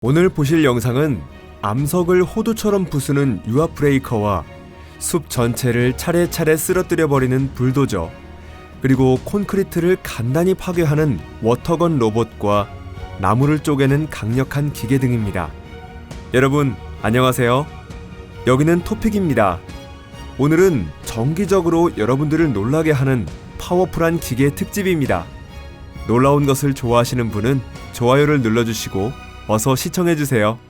오늘 보실 영상은 암석을 호두처럼 부수는 유압 브레이커와 숲 전체를 차례차례 쓰러뜨려 버리는 불도저, 그리고 콘크리트를 간단히 파괴하는 워터건 로봇과 나무를 쪼개는 강력한 기계 등입니다. 여러분 안녕하세요. 여기는 토픽입니다. 오늘은 정기적으로 여러분들을 놀라게 하는 파워풀한 기계 특집입니다. 놀라운 것을 좋아하시는 분은 좋아요를 눌러주시고 어서 시청해주세요.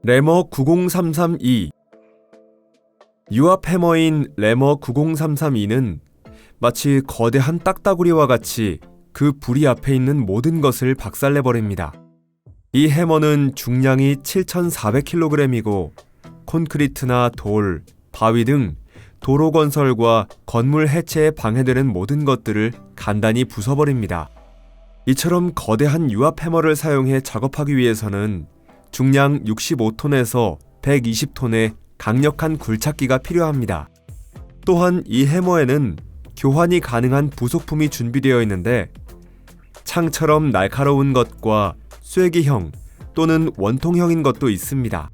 레머 90332. 유압 해머인 레머 90332는 마치 거대한 딱따구리와 같이 그 부리 앞에 있는 모든 것을 박살내버립니다. 이 해머는 중량이 7,400kg이고 콘크리트나 돌, 바위 등 도로 건설과 건물 해체에 방해되는 모든 것들을 간단히 부숴버립니다. 이처럼 거대한 유압 해머를 사용해 작업하기 위해서는 중량 65톤에서 120톤의 강력한 굴착기가 필요합니다. 또한 이 해머에는 교환이 가능한 부속품이 준비되어 있는데 창처럼 날카로운 것과 쐐기형 또는 원통형인 것도 있습니다.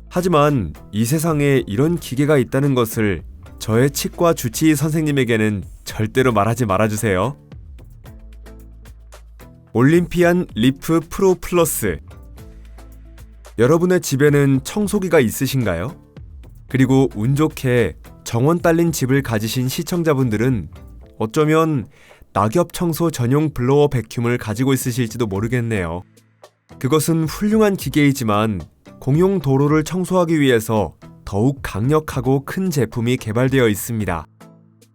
하지만 이 세상에 이런 기계가 있다는 것을 저의 치과 주치의 선생님에게는 절대로 말하지 말아주세요. 올림피안 리프 프로 플러스. 여러분의 집에는 청소기가 있으신가요? 그리고 운 좋게 정원 딸린 집을 가지신 시청자분들은 어쩌면 낙엽 청소 전용 블로어 백큐음을 가지고 있으실지도 모르겠네요. 그것은 훌륭한 기계이지만 공용 도로를 청소하기 위해서 더욱 강력하고 큰 제품이 개발되어 있습니다.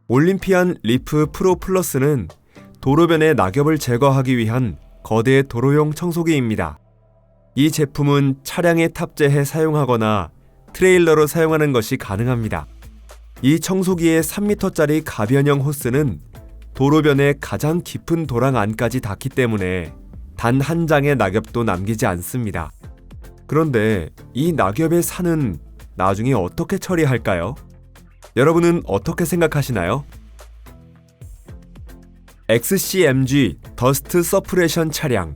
올림피안 리프 프로 플러스는 도로변의 낙엽을 제거하기 위한 거대 도로용 청소기입니다. 이 제품은 차량에 탑재해 사용하거나 트레일러로 사용하는 것이 가능합니다. 이 청소기의 3m짜리 가변형 호스는 도로변의 가장 깊은 도랑 안까지 닿기 때문에 단 한 장의 낙엽도 남기지 않습니다. 그런데 이 낙엽의 산은 나중에 어떻게 처리할까요? 여러분은 어떻게 생각하시나요? XCMG 더스트 서프레션 차량.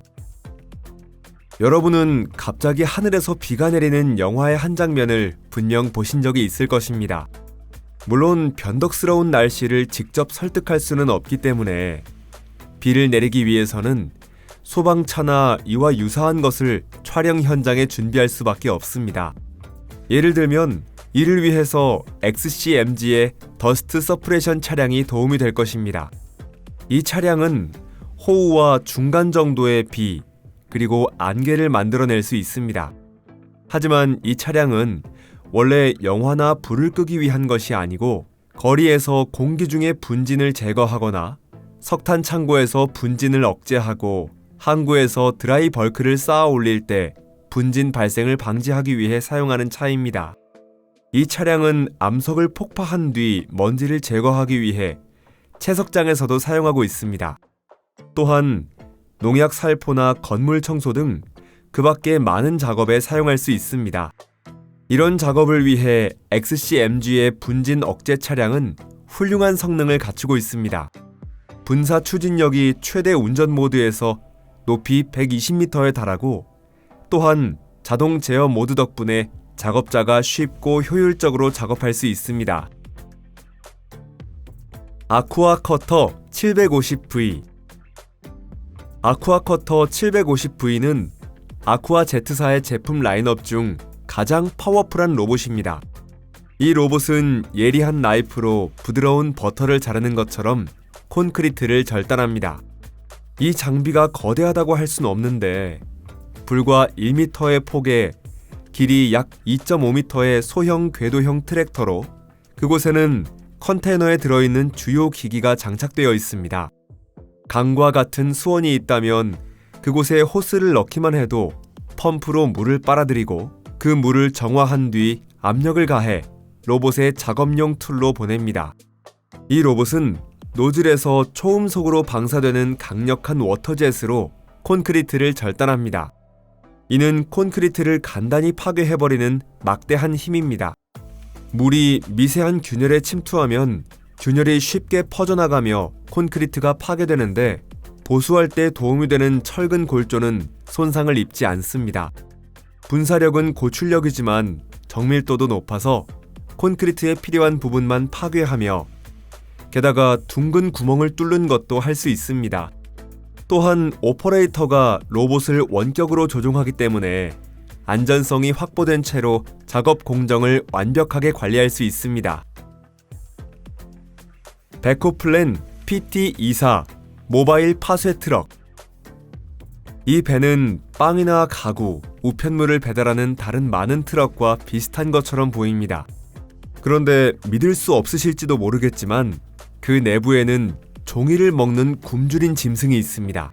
여러분은 갑자기 하늘에서 비가 내리는 영화의 한 장면을 분명 보신 적이 있을 것입니다. 물론 변덕스러운 날씨를 직접 설득할 수는 없기 때문에 비를 내리기 위해서는 소방차나 이와 유사한 것을 촬영 현장에 준비할 수밖에 없습니다. 예를 들면 이를 위해서 XCMG의 더스트 서프레션 차량이 도움이 될 것입니다. 이 차량은 호우와 중간 정도의 비, 그리고 안개를 만들어낼 수 있습니다. 하지만 이 차량은 원래 영화나 불을 끄기 위한 것이 아니고 거리에서 공기 중의 분진을 제거하거나 석탄 창고에서 분진을 억제하고 항구에서 드라이 벌크를 쌓아 올릴 때 분진 발생을 방지하기 위해 사용하는 차입니다. 이 차량은 암석을 폭파한 뒤 먼지를 제거하기 위해 채석장에서도 사용하고 있습니다. 또한 농약 살포나 건물 청소 등 그 밖의 많은 작업에 사용할 수 있습니다. 이런 작업을 위해 XCMG의 분진 억제 차량은 훌륭한 성능을 갖추고 있습니다. 분사 추진력이 최대 운전 모드에서 높이 120m에 달하고 또한 자동 제어 모드 덕분에 작업자가 쉽고 효율적으로 작업할 수 있습니다. 아쿠아 커터 750V. 아쿠아 커터 750V는 아쿠아 Z사의 제품 라인업 중 가장 파워풀한 로봇입니다. 이 로봇은 예리한 나이프로 부드러운 버터를 자르는 것처럼 콘크리트를 절단합니다. 이 장비가 거대하다고 할 수는 없는데 불과 1m의 폭에 길이 약 2.5m의 소형 궤도형 트랙터로 그곳에는 컨테이너에 들어있는 주요 기기가 장착되어 있습니다. 강과 같은 수원이 있다면 그곳에 호스를 넣기만 해도 펌프로 물을 빨아들이고 그 물을 정화한 뒤 압력을 가해 로봇의 작업용 툴로 보냅니다. 이 로봇은 노즐에서 초음속으로 방사되는 강력한 워터젯으로 콘크리트를 절단합니다. 이는 콘크리트를 간단히 파괴해버리는 막대한 힘입니다. 물이 미세한 균열에 침투하면 균열이 쉽게 퍼져나가며 콘크리트가 파괴되는데 보수할 때 도움이 되는 철근 골조는 손상을 입지 않습니다. 분사력은 고출력이지만 정밀도도 높아서 콘크리트에 필요한 부분만 파괴하며 게다가 둥근 구멍을 뚫는 것도 할 수 있습니다. 또한 오퍼레이터가 로봇을 원격으로 조종하기 때문에 안전성이 확보된 채로 작업 공정을 완벽하게 관리할 수 있습니다. 베코플랜 PT24 모바일 파쇄 트럭. 이 배는 빵이나 가구, 우편물을 배달하는 다른 많은 트럭과 비슷한 것처럼 보입니다. 그런데 믿을 수 없으실지도 모르겠지만 그 내부에는 종이를 먹는 굶주린 짐승이 있습니다.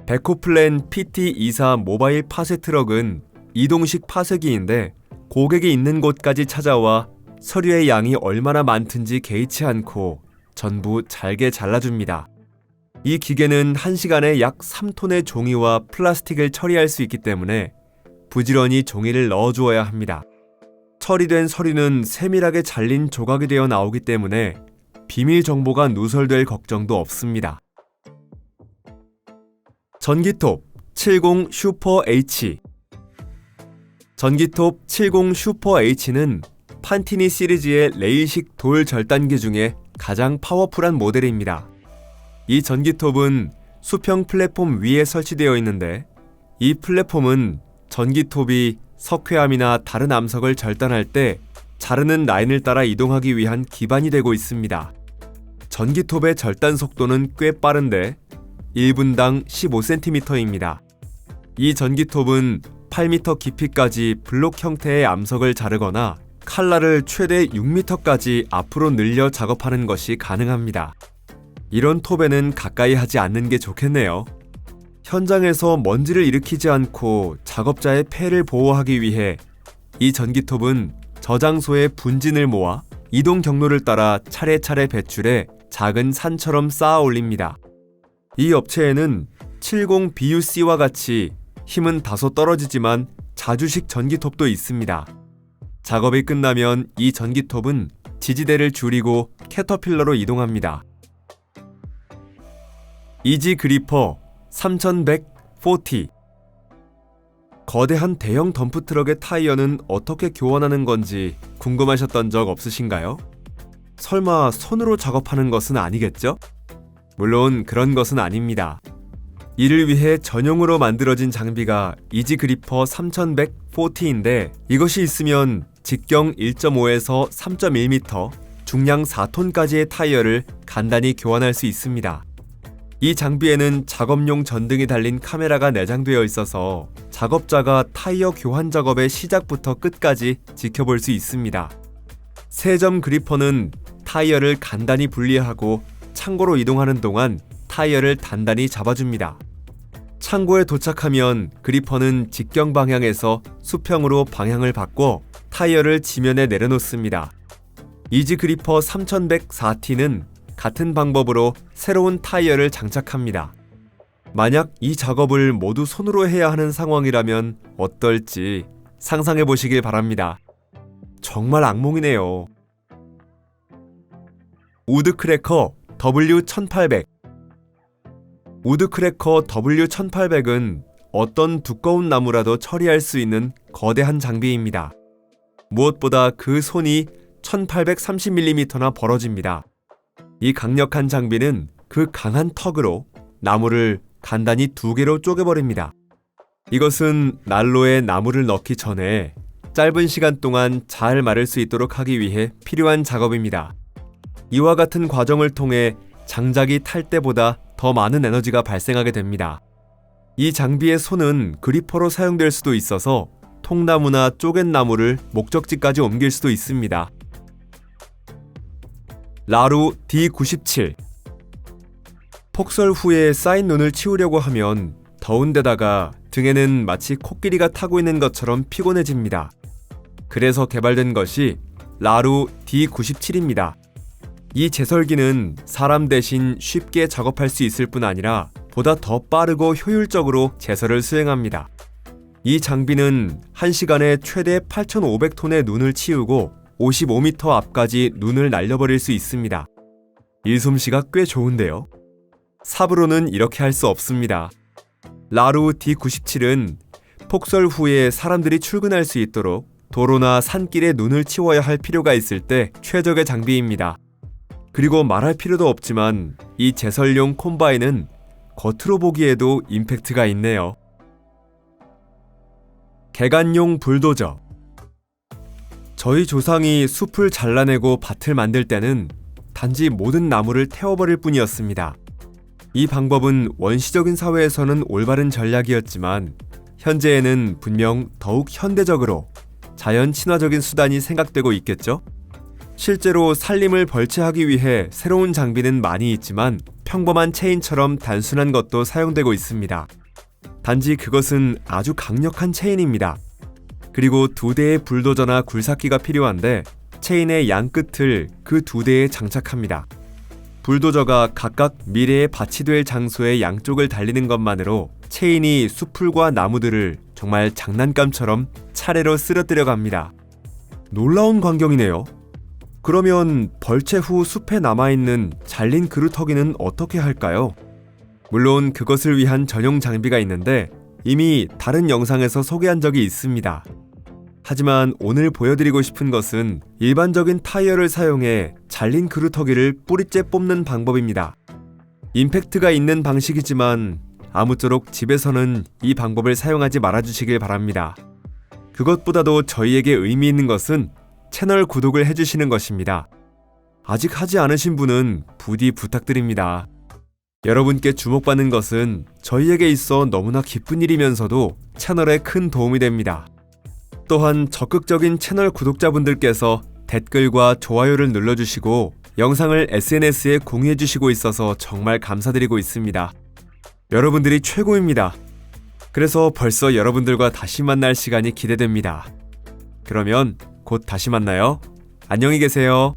베코플랜 PT24 모바일 파쇄 트럭은 이동식 파쇄기인데 고객이 있는 곳까지 찾아와 서류의 양이 얼마나 많든지 개의치 않고 전부 잘게 잘라줍니다. 이 기계는 1시간에 약 3톤의 종이와 플라스틱을 처리할 수 있기 때문에 부지런히 종이를 넣어주어야 합니다. 처리된 서류는 세밀하게 잘린 조각이 되어 나오기 때문에 비밀 정보가 누설될 걱정도 없습니다. 전기톱 70 슈퍼 H. 전기톱 70 슈퍼 H는 판티니 시리즈의 레일식 돌 절단기 중에 가장 파워풀한 모델입니다. 이 전기톱은 수평 플랫폼 위에 설치되어 있는데 이 플랫폼은 전기톱이 석회암이나 다른 암석을 절단할 때 자르는 라인을 따라 이동하기 위한 기반이 되고 있습니다. 전기톱의 절단 속도는 꽤 빠른데 1분당 15cm입니다. 이 전기톱은 8m 깊이까지 블록 형태의 암석을 자르거나 칼날을 최대 6m까지 앞으로 늘려 작업하는 것이 가능합니다. 이런 톱에는 가까이 하지 않는 게 좋겠네요. 현장에서 먼지를 일으키지 않고 작업자의 폐를 보호하기 위해 이 전기톱은 저장소에 분진을 모아 이동 경로를 따라 차례차례 배출해 작은 산처럼 쌓아 올립니다. 이 업체에는 70BUC와 같이 힘은 다소 떨어지지만 자주식 전기톱도 있습니다. 작업이 끝나면 이 전기톱은 지지대를 줄이고 캐터필러로 이동합니다. 이지 그리퍼 3140. 거대한 대형 덤프트럭의 타이어는 어떻게 교환하는 건지 궁금하셨던 적 없으신가요? 설마 손으로 작업하는 것은 아니겠죠? 물론 그런 것은 아닙니다. 이를 위해 전용으로 만들어진 장비가 이지 그리퍼 3140인데 이것이 있으면 직경 1.5에서 3.1m, 중량 4톤까지의 타이어를 간단히 교환할 수 있습니다. 이 장비에는 작업용 전등이 달린 카메라가 내장되어 있어서 작업자가 타이어 교환 작업의 시작부터 끝까지 지켜볼 수 있습니다. 세점 그리퍼는 타이어를 간단히 분리하고 창고로 이동하는 동안 타이어를 단단히 잡아줍니다. 창고에 도착하면 그리퍼는 직경 방향에서 수평으로 방향을 바꿔 타이어를 지면에 내려놓습니다. 이지 그리퍼 3104T는 같은 방법으로 새로운 타이어를 장착합니다. 만약 이 작업을 모두 손으로 해야 하는 상황이라면 어떨지 상상해 보시길 바랍니다. 정말 악몽이네요. 우드크래커 W1800. 우드크래커 W1800은 어떤 두꺼운 나무라도 처리할 수 있는 거대한 장비입니다. 무엇보다 그 손이 1830mm나 벌어집니다. 이 강력한 장비는 그 강한 턱으로 나무를 간단히 2개로 쪼개버립니다. 이것은 난로에 나무를 넣기 전에 짧은 시간 동안 잘 마를 수 있도록 하기 위해 필요한 작업입니다. 이와 같은 과정을 통해 장작이 탈 때보다 더 많은 에너지가 발생하게 됩니다. 이 장비의 손은 그리퍼로 사용될 수도 있어서 통나무나 쪼갠 나무를 목적지까지 옮길 수도 있습니다. 라루 D97. 폭설 후에 쌓인 눈을 치우려고 하면 더운 데다가 등에는 마치 코끼리가 타고 있는 것처럼 피곤해집니다. 그래서 개발된 것이 라루 D97입니다. 이 제설기는 사람 대신 쉽게 작업할 수 있을 뿐 아니라 보다 더 빠르고 효율적으로 제설을 수행합니다. 이 장비는 1시간에 최대 8,500톤의 눈을 치우고 55m 앞까지 눈을 날려버릴 수 있습니다. 일솜씨가 꽤 좋은데요. 삽으로는 이렇게 할 수 없습니다. 라루 D97은 폭설 후에 사람들이 출근할 수 있도록 도로나 산길에 눈을 치워야 할 필요가 있을 때 최적의 장비입니다. 그리고 말할 필요도 없지만 이 제설용 콤바인은 겉으로 보기에도 임팩트가 있네요. 개간용 불도저. 저희 조상이 숲을 잘라내고 밭을 만들 때는 단지 모든 나무를 태워버릴 뿐이었습니다. 이 방법은 원시적인 사회에서는 올바른 전략이었지만 현재에는 분명 더욱 현대적으로 자연 친화적인 수단이 생각되고 있겠죠? 실제로 산림을 벌채하기 위해 새로운 장비는 많이 있지만 평범한 체인처럼 단순한 것도 사용되고 있습니다. 단지 그것은 아주 강력한 체인입니다. 그리고 2대의 불도저나 굴삭기가 필요한데 체인의 양 끝을 그 2대에 장착합니다. 불도저가 각각 미래의 밭이 될 장소의 양쪽을 달리는 것만으로 체인이 숲풀과 나무들을 정말 장난감처럼 차례로 쓰러뜨려 갑니다. 놀라운 광경이네요. 그러면 벌채 후 숲에 남아있는 잘린 그루터기는 어떻게 할까요? 물론 그것을 위한 전용 장비가 있는데 이미 다른 영상에서 소개한 적이 있습니다. 하지만 오늘 보여드리고 싶은 것은 일반적인 타이어를 사용해 잘린 그루터기를 뿌리째 뽑는 방법입니다. 임팩트가 있는 방식이지만 아무쪼록 집에서는 이 방법을 사용하지 말아주시길 바랍니다. 그것보다도 저희에게 의미 있는 것은 채널 구독을 해주시는 것입니다. 아직 하지 않으신 분은 부디 부탁드립니다. 여러분께 주목받는 것은 저희에게 있어 너무나 기쁜 일이면서도 채널에 큰 도움이 됩니다. 또한 적극적인 채널 구독자분들께서 댓글과 좋아요를 눌러주시고 영상을 SNS에 공유해주시고 있어서 정말 감사드리고 있습니다. 여러분들이 최고입니다. 그래서 벌써 여러분들과 다시 만날 시간이 기대됩니다. 그러면 곧 다시 만나요. 안녕히 계세요.